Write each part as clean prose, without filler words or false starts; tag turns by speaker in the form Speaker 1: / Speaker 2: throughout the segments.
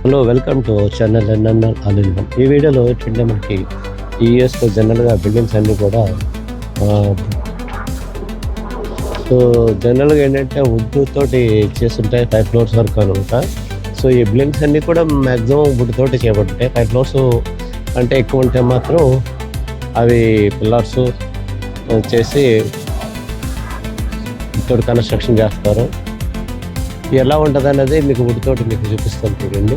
Speaker 1: Hello, welcome to our channel NNR all in one. ఈ వీడియోలో ఏంటంటే మనకి ఈ ఇయర్స్లో జనరల్గా బిల్డింగ్స్ అన్నీ కూడా సో జనరల్గా ఏంటంటే వుడ్ తోటి చేస్తుంటాయి 5 ఫ్లోర్స్ వరకు అనమాట. సో ఈ బిల్డింగ్స్ అన్నీ కూడా మ్యాక్సిమం వుడ్ తోటి చేయబడుతుంటాయి. 5 ఫ్లోర్స్ అంటే ఎక్కువ ఉంటే మాత్రం అవి పిల్లర్స్ చేసి తోటి కన్స్ట్రక్షన్ చేస్తారు. ఎలా ఉంటుంది అనేది మీకు వుడ్ తోటి మీకు చూపిస్తాను చూడండి.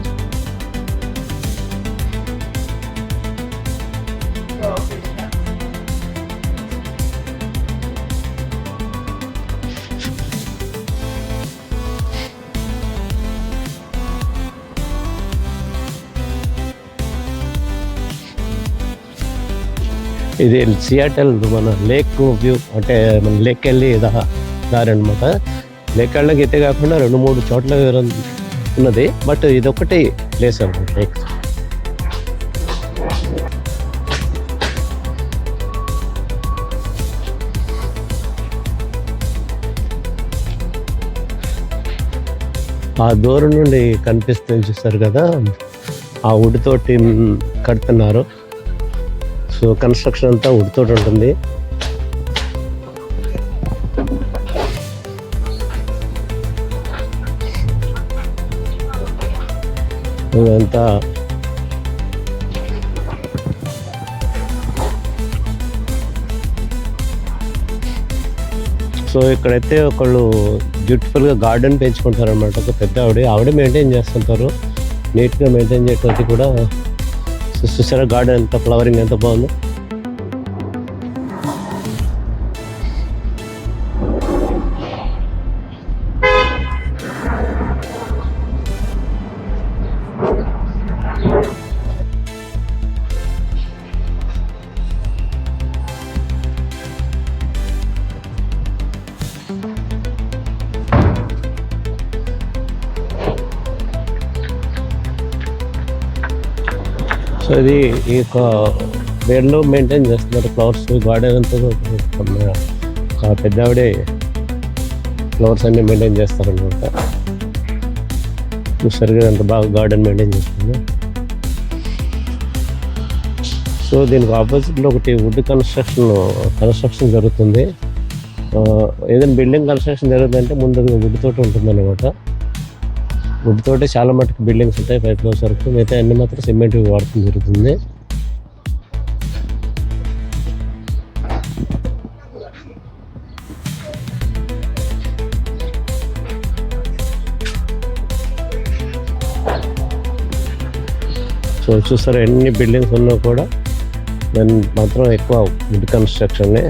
Speaker 1: ఇది సియాటల్ మన లేక్ వ్యూ, అంటే మన లేక్ వెళ్ళి దారి అనమాట. లేక్ వెళ్ళకి అయితే కాకుండా 2-3 చోట్ల ఉన్నది, బట్ ఇదొకటి ప్లేస్ అనమాట లేక్. ఆ దూరం నుండి కనిపిస్తుంది చూస్తారు కదా, ఆ వుడ్ తోటి కడుతున్నారు. సో కన్స్ట్రక్షన్ అంతా వుడ్ తోటి ఉంటుంది. ఇదంతా సో ఇక్కడైతే ఒకళ్ళు బ్యూటిఫుల్గా గార్డెన్ పెంచుకుంటారు అనమాట. ఒక పెద్ద ఆవిడే మెయింటైన్ చేస్తుంటారు, నీట్గా మెయింటైన్ చేయడానికి కూడా. చూసారా గార్డెన్ ఎంత ఫ్లవరింగ్ ఎంత బాగుంది. సో ఇది ఈ యొక్క బేర్లో మెయింటైన్ చేస్తున్నారు ఫ్లవర్స్ గార్డెన్ అంతా. పెద్ద ఆవిడే ఫ్లవర్స్ అన్నీ మెయింటైన్ చేస్తారనమాట. చూసారుగా అంత బాగా గార్డెన్ మెయింటైన్ చేస్తుంది. సో దీనికి ఆపోజిట్లో ఒకటి వుడ్ కన్స్ట్రక్షన్ జరుగుతుంది. ఏదైనా బిల్డింగ్ కన్స్ట్రక్షన్ జరుగుతుందంటే ముందు వుడ్ తోటి ఉంటుందన్నమాట. వుడ్ తోటి చాలా మటుకు బిల్డింగ్స్ ఉంటాయి 5 ఫ్లోర్స్ వరకు. మిగతా అన్ని మాత్రం సిమెంట్ వాడటం జరుగుతుంది. సో చూస్తారు ఎన్ని బిల్డింగ్స్ ఉన్నా కూడా దాన్ని మాత్రం ఎక్కువ వుడ్ కన్స్ట్రక్షన్నే.